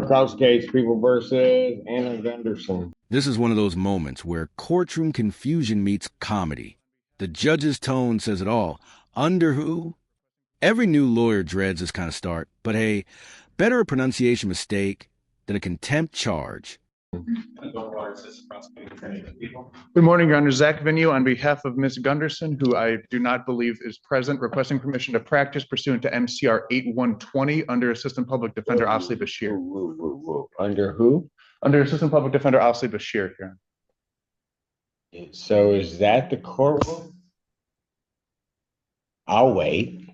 Courthouse case, People versus Anna Gunderson. This is one of those moments where courtroom confusion meets comedy. The judge's tone says it all. Under who? Every new lawyer dreads this kind of start, but hey, better a pronunciation mistake than a contempt charge. Good morning, Your Honor. Zach Vigneault on behalf of Ms. Gunderson, who I do not believe is present, requesting permission to practice pursuant to MCR 8120 under Assistant Public Defender Asli Bashir. Under who? Under Assistant Public Defender Asli Bashir, Your Honor. So is that the courtroom? I'll wait.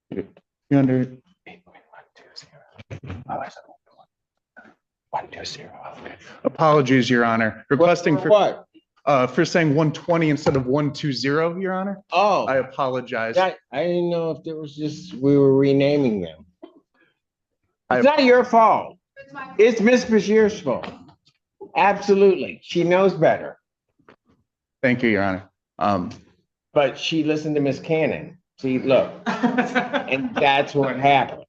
You're under 120. Okay. Apologies, Your Honor. Requesting for what? For saying 120 instead of 120, Your Honor. Oh, I apologize. I didn't know if there was just we were renaming them. It's not your fault. It's Miss Bashir's fault. Absolutely, she knows better. Thank you, Your Honor. But she listened to Miss Cannon. See, look, and that's what happened.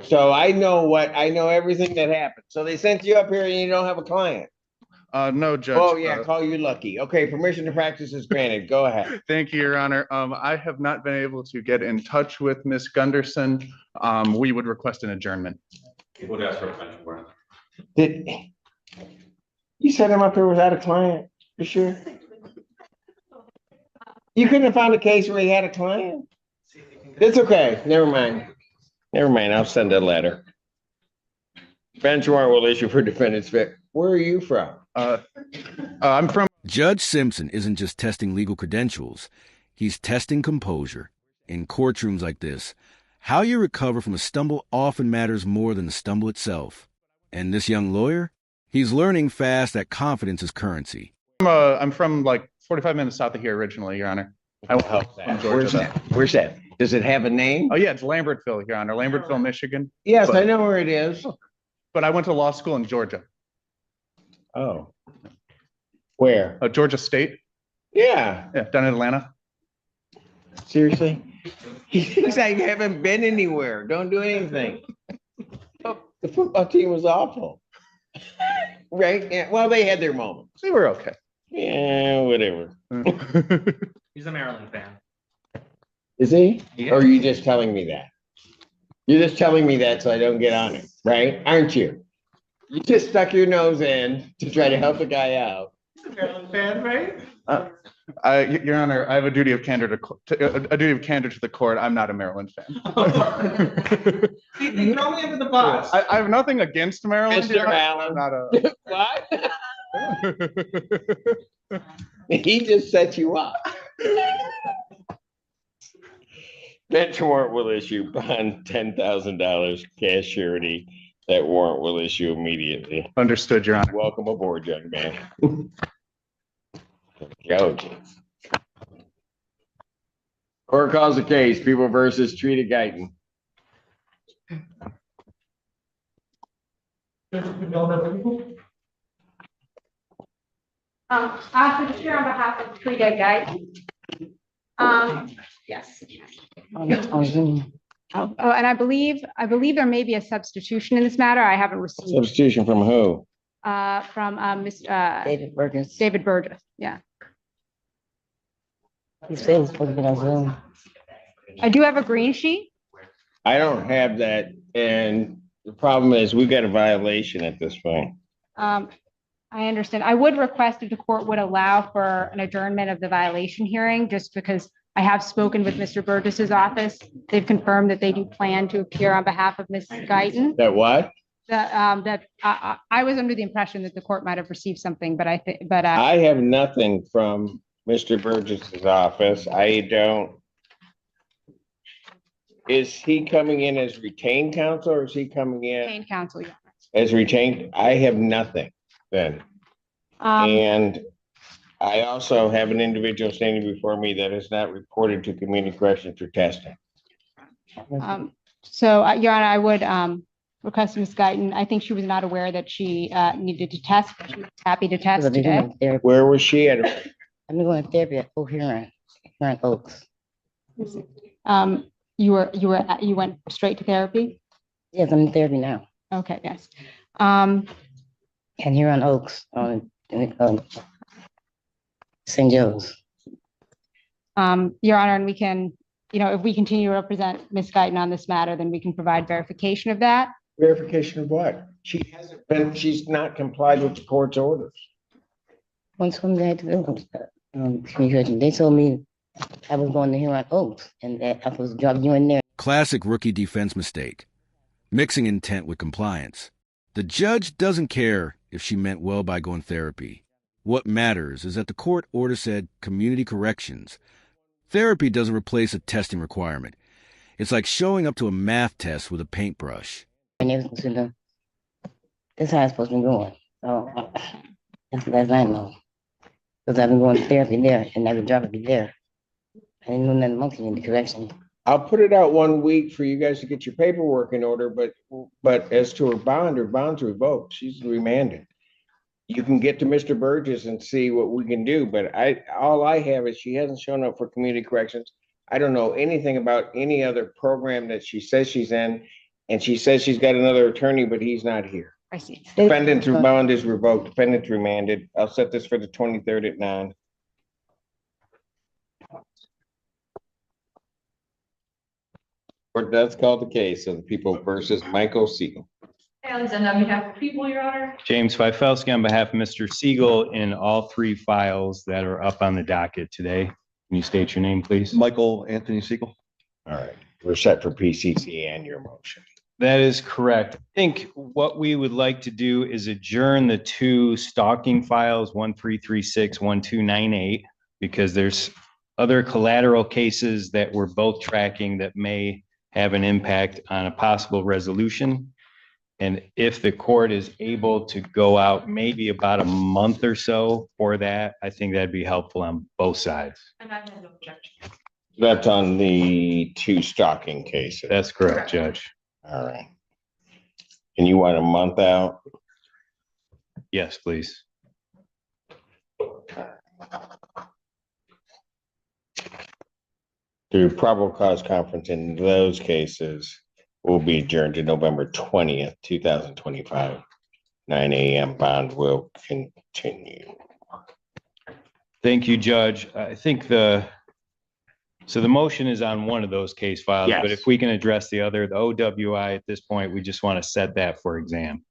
So I know everything that happened. So they sent you up here and you don't have a client. No, Judge. Oh yeah, call you lucky. Okay, permission to practice is granted. Go ahead. Thank you, Your Honor. I have not been able to get in touch with Ms. Gunderson. We would request an adjournment. You would ask for a pension for it. Did you sent him up here without a client? For sure. You couldn't have found a case where he had a client? It's okay. Never mind. Never mind. I'll send a letter. Bench warrant will issue for defendants. Where are you from? I'm from. Judge Simpson isn't just testing legal credentials. He's testing composure. In courtrooms like this, how you recover from a stumble often matters more than the stumble itself. And this young lawyer? He's learning fast that confidence is currency. I'm from like 45 minutes south of here originally, Your Honor. Where's that? Does it have a name? Oh yeah, it's Lambertville, Your Honor. Lambertville, Michigan. Yes, I know where it is. But I went to law school in Georgia. Oh. Where? Georgia State. Yeah. Yeah, down in Atlanta. Seriously? He thinks I haven't been anywhere. Don't do anything. Oh, the football team was awful. Right? Yeah. Well, they had their moments. They were okay. Yeah, whatever. He's a Maryland fan. Is he? Yeah. Or are you just telling me that? You're just telling me that so I don't get on it, right? Aren't you? You just stuck your nose in to try to help a guy out. He's a Maryland fan, right? Your Honor, I have a duty of candor to the court. I'm not a Maryland fan. You throw me under the bus. I have nothing against Maryland. Mr. Allen. What? He just set you up. Bench warrant will issue bond $10,000 cash surety. That warrant will issue immediately. Understood, Your Honor. Welcome aboard, young man. Go. Court calls the case, People versus Trita Guyton. Asli Bashir on behalf of Trita Guyton. Yes. Oh, and I believe there may be a substitution in this matter. I haven't received. Substitution from who? From Mr. David Burgess. David Burgess. Yeah. He said he's supposed to be on Zoom. I do have a green sheet. I don't have that, and the problem is we've got a violation at this point. I understand. I would request if the court would allow for an adjournment of the violation hearing, just because I have spoken with Mr. Burgess's office. They've confirmed that they do plan to appear on behalf of Ms. Guyton. That what? I was under the impression that the court might have received something, but I have nothing from Mr. Burgess's office. I don't. Is he coming in as retained counsel, or is he coming in retained counsel? Yeah. As retained? I have nothing then. And I also have an individual standing before me that has not reported to community corrections for testing. So, Your Honor, I would request Ms. Guyton. I think she was not aware that she needed to test. She was happy to test today. Where was she at? I'm going to therapy at Coherent Oaks. You went straight to therapy? Yes, I'm in therapy now. Okay, yes. And here on Oaks on St. Joe's. Your Honor, and we can, if we continue to represent Ms. Guyton on this matter, then we can provide verification of that. Verification of what? She's not complied with the court's orders. Once when they had to do communication, they told me I was going to here on Oaks and that I was dropping you in there. Classic rookie defense mistake. Mixing intent with compliance. The judge doesn't care if she meant well by going therapy. What matters is that the court order said community corrections. Therapy doesn't replace a testing requirement. It's like showing up to a math test with a paintbrush. And they was consider this how it's supposed to be going. So that's the last I know. Because I've been going to therapy there and I've been dropping me there. I didn't know nothing monkey in the correction. I'll put it out 1 week for you guys to get your paperwork in order, but as to her bond's revoked. She's remanded. You can get to Mr. Burgess and see what we can do, but all I have is she hasn't shown up for community corrections. I don't know anything about any other program that she says she's in, and she says she's got another attorney, but he's not here. I see. Defendant's bond is revoked, defendant's remanded. I'll set this for the 23rd at 9. Court does call the case of the people versus Michael Siegel. Alexander, on behalf of the people, Your Honor. James Fifelski on behalf of Mr. Siegel in all 3 files that are up on the docket today. Can you state your name, please? Michael Anthony Siegel. All right, we're set for PCC and your motion. That is correct. I think what we would like to do is adjourn the 2 stalking files, 1336, 1298, because there's other collateral cases that we're both tracking that may have an impact on a possible resolution. And if the court is able to go out maybe about a month or so for that, I think that'd be helpful on both sides. And I have no objection. That's on the 2 stalking cases. That's correct, Judge. All right. And you want a month out? Yes, please. The probable cause conference in those cases will be adjourned to November 20th, 2025, 9 a.m. Bond will continue. Thank you, Judge. I think the motion is on one of those case files, Yes. but if we can address the other, the OWI at this point, we just want to set that for exam.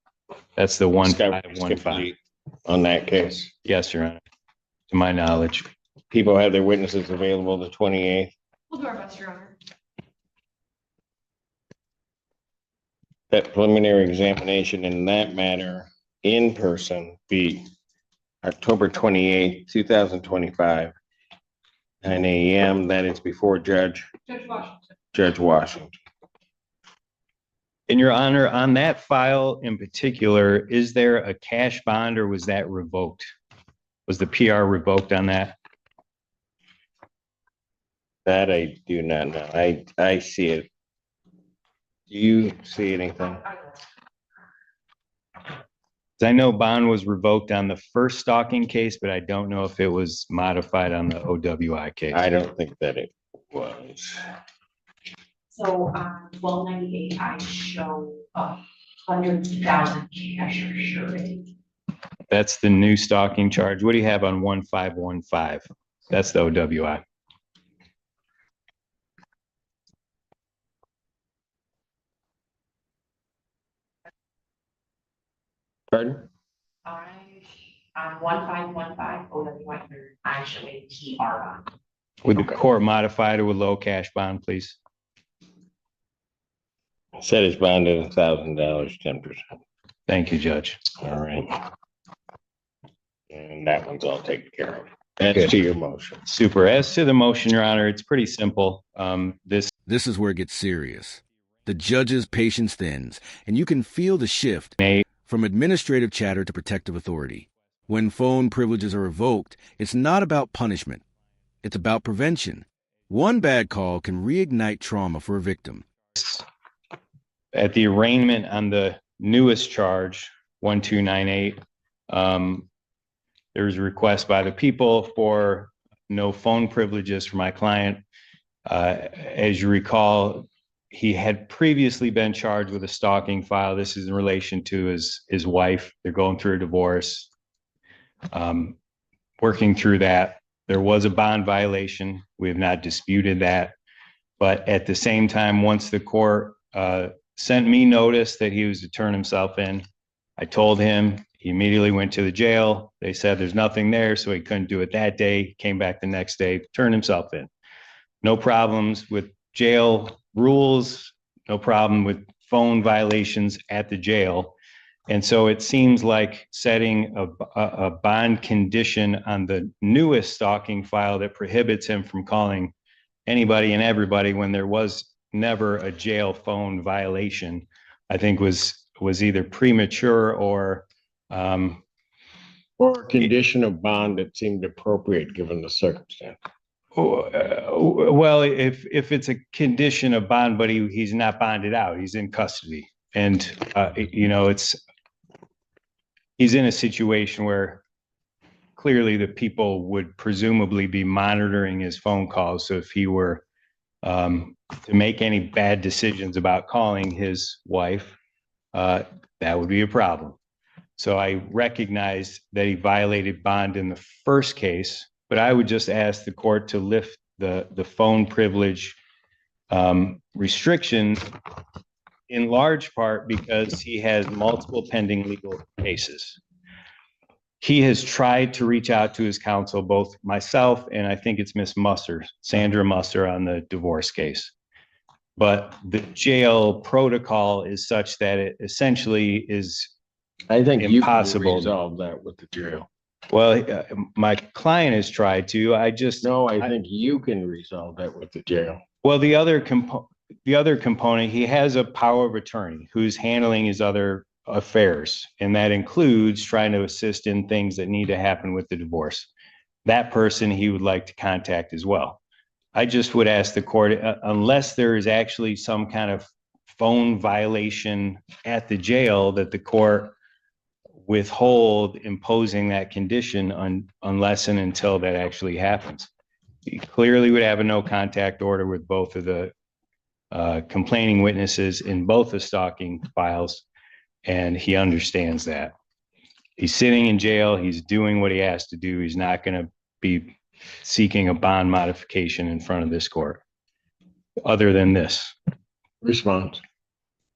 That's the 1515. On that case, Yes, Your Honor, to my knowledge. people have their witnesses available the 28th. We'll do our best, Your Honor. That preliminary examination in that matter in person be October 28th, 2025, 9 a.m. That is before Judge Washington. Judge Washington. In Your Honor, on that file in particular, is there a cash bond or was that revoked? Was the PR revoked on that? That I do not know. I see it. Do you see anything? I know bond was revoked on the first stalking case, but I don't know if it was modified on the OWI case. I don't think that it was. So on 1298, I show 100,000 cash or surety. That's the new stalking charge. What do you have on 1515? That's the OWI. Pardon? On 1515 OWI, I show a TR bond. Would the court modify it to a low cash bond, please? Set his bond at $1,000, 10%. Thank you, Judge. All right. And that one's all taken care of. That's to your motion. Super. As to the motion, Your Honor, it's pretty simple. This This is where it gets serious. The judge's patience thins, and you can feel the shift may from administrative chatter to protective authority. When phone privileges are revoked, it's not about punishment. It's about prevention. One bad call can reignite trauma for a victim. at the arraignment on the newest charge, 1298, there was a request by the people for no phone privileges for my client. As you recall, he had previously been charged with a stalking file. This is in relation to his wife. They're going through a divorce. Working through that, there was a bond violation. We have not disputed that. But at the same time, once the court sent me notice that he was to turn himself in, I told him. He immediately went to the jail. They said there's nothing there, so he couldn't do it that day. Came back the next day, turned himself in. No problems with jail rules, no problem with phone violations at the jail. And so it seems like setting a bond condition on the newest stalking file that prohibits him from calling anybody and everybody when there was never a jail phone violation, I think was either premature or Or a condition of bond that seemed appropriate given the circumstance. Well, if it's a condition of bond, but he's not bonded out, he's in custody. And, he's in a situation where clearly the people would presumably be monitoring his phone calls. So if he were to make any bad decisions about calling his wife, that would be a problem. So I recognize that he violated bond in the first case, but I would just ask the court to lift the phone privilege restriction in large part because he has multiple pending legal cases. He has tried to reach out to his counsel, both myself and I think it's Miss Musser, Sandra Musser, on the divorce case. But the jail protocol is such that it essentially is I think impossible. You can resolve that with the jail. Well, my client has tried to. I think you can resolve that with the jail. Well, the other component, he has a power of attorney who's handling his other affairs, and that includes trying to assist in things that need to happen with the divorce. That person he would like to contact as well. I just would ask the court, unless there is actually some kind of phone violation at the jail, that the court withhold imposing that condition unless and until that actually happens. He clearly would have a no contact order with both of the complaining witnesses in both the stalking files, and he understands that. He's sitting in jail. He's doing what he has to do. He's not going to be seeking a bond modification in front of this court. Other than this. Response.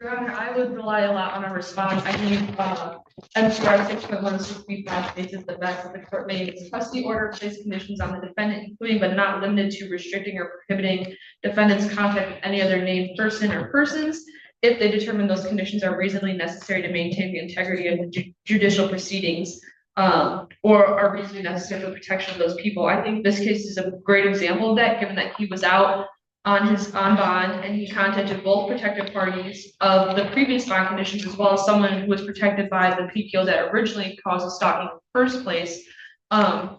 Your Honor, I would rely a lot on a response. I think MCR 6.1635 states the best that the court may use custody order place conditions on the defendant, including but not limited to restricting or prohibiting defendant's contact with any other named person or persons if they determine those conditions are reasonably necessary to maintain the integrity of the judicial proceedings or are reasonably necessary for protection of those people. I think this case is a great example of that, given that he was out on bond and he contacted both protected parties of the previous bond conditions, as well as someone who was protected by the PPO that originally caused the stalking in the first place. I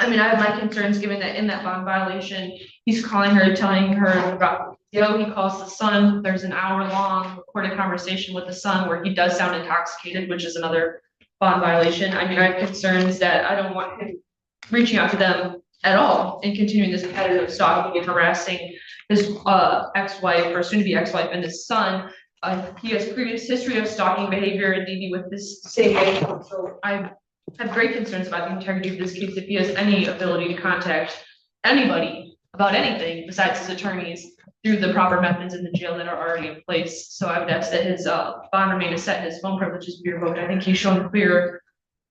mean, I have my concerns given that in that bond violation, he's calling her, telling her about, he calls the son. There's an hour-long recorded conversation with the son where he does sound intoxicated, which is another bond violation. I mean, I have concerns that I don't want him reaching out to them at all and continuing this pattern of stalking and harassing his ex-wife or soon-to-be ex-wife and his son. He has previous history of stalking behavior and maybe with this same age. So I have great concerns about the integrity of this case if he has any ability to contact anybody about anything besides his attorneys through the proper methods in the jail that are already in place. So I would ask that his bond remain as set and his phone privileges be revoked. I think he's shown clear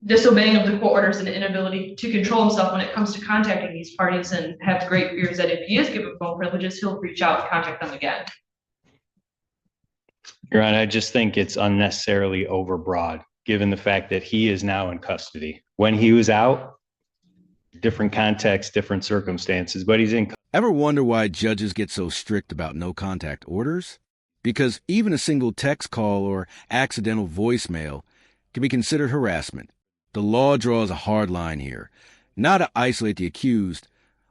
disobeying of the court orders and inability to control himself when it comes to contacting these parties, and have great fears that if he is given phone privileges, he'll reach out and contact them again. Your Honor, I just think it's unnecessarily overbroad, given the fact that he is now in custody. When he was out, different context, different circumstances, but he's in. Ever wonder why judges get so strict about no contact orders? Because even a single text call or accidental voicemail can be considered harassment. The law draws a hard line here, not to isolate the accused,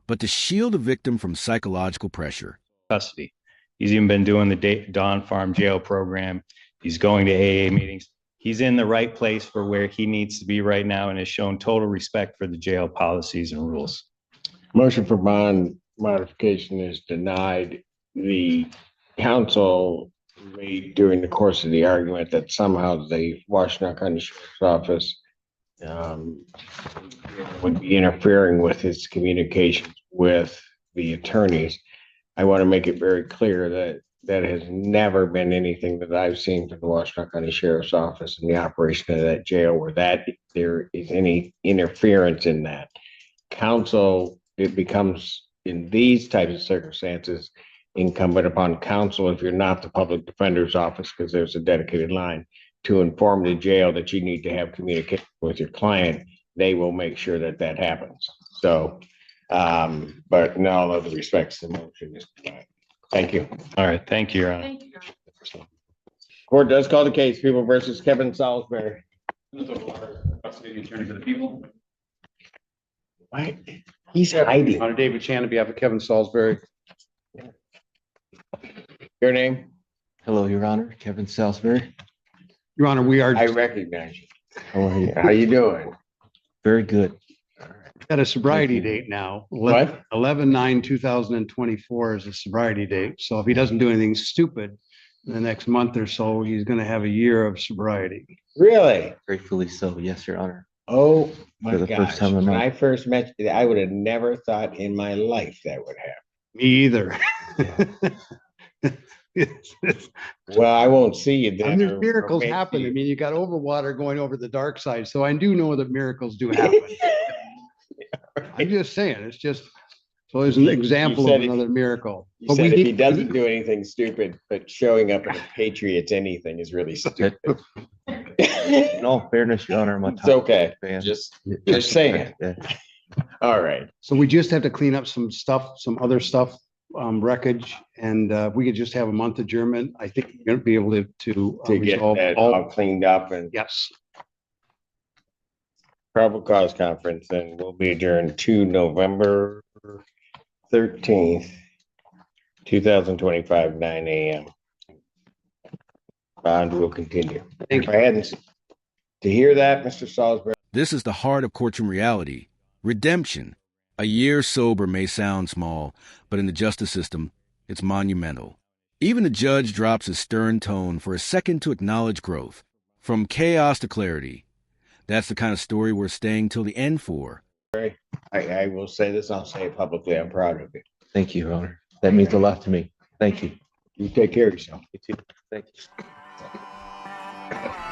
but to shield a victim from psychological pressure. Custody. He's even been doing the Dawn Farm Jail program. He's going to AA meetings. He's in the right place for where he needs to be right now and has shown total respect for the jail policies and rules. Motion for bond modification is denied, the council made during the course of the argument that somehow the Washington County Sheriff's Office would be interfering with his communications with the attorneys. I want to make it very clear that that has never been anything that I've seen from the Washington County Sheriff's Office in the operation of that jail where that there is any interference in that. Council, it becomes in these types of circumstances incumbent upon counsel, if you're not the public defender's office, because there's a dedicated line, to inform the jail that you need to have communication with your client. They will make sure that that happens. So, but in all other respects, the motion is denied. Thank you. All right, thank you, Your Honor. Thank you. Court does call the case, People versus Kevin Salisbury. Attorney for the people. What? He's hiding. Honor David Chan on behalf of Kevin Salisbury. Your name? Hello, Your Honor, Kevin Salisbury. Your Honor, we are I recognize you. How you doing? Very good. at a sobriety date now. What? 11/9/2024 is a sobriety date. So if he doesn't do anything stupid in the next month or so, he's going to have a year of sobriety. Really? Gratefully so. Yes, Your Honor. Oh my For the gosh. first time in When my- I first met you, I would have never thought in my life that would happen. Me either. Well, I won't see you then. And there's or miracles maybe- happen. I mean, you got overwater going over the dark side. So I do know that miracles do happen. I'm just saying, it's just, so there's an You example said of if- another miracle. You But said we if he need- doesn't do anything stupid, but showing up at a Patriots anything is really stupid. In all fairness, Your Honor, I'm a It's okay. fan. Just saying. Yeah. All right. So we just have to clean up some stuff, some other stuff, wreckage, and we could just have a month adjournment. I think you're gonna be able to To get resolve that all. all cleaned up and Yes, probable cause conference, and we'll be adjourned to November 13th, 2025, 9 a.m. Bond will continue. Thank If I hadn't, to hear that, Mr. Salisbury. This is the heart of courtroom reality. Redemption. A year sober may sound small, but in the justice system, it's monumental. Even the judge drops his stern tone for a second to acknowledge growth. From chaos to clarity. That's the kind of story we're staying till the end for. I will say this, I'll say it publicly, I'm proud of you. Thank you, Your Honor. That means a lot to me. Thank you. You take care of yourself. You too. Thank you.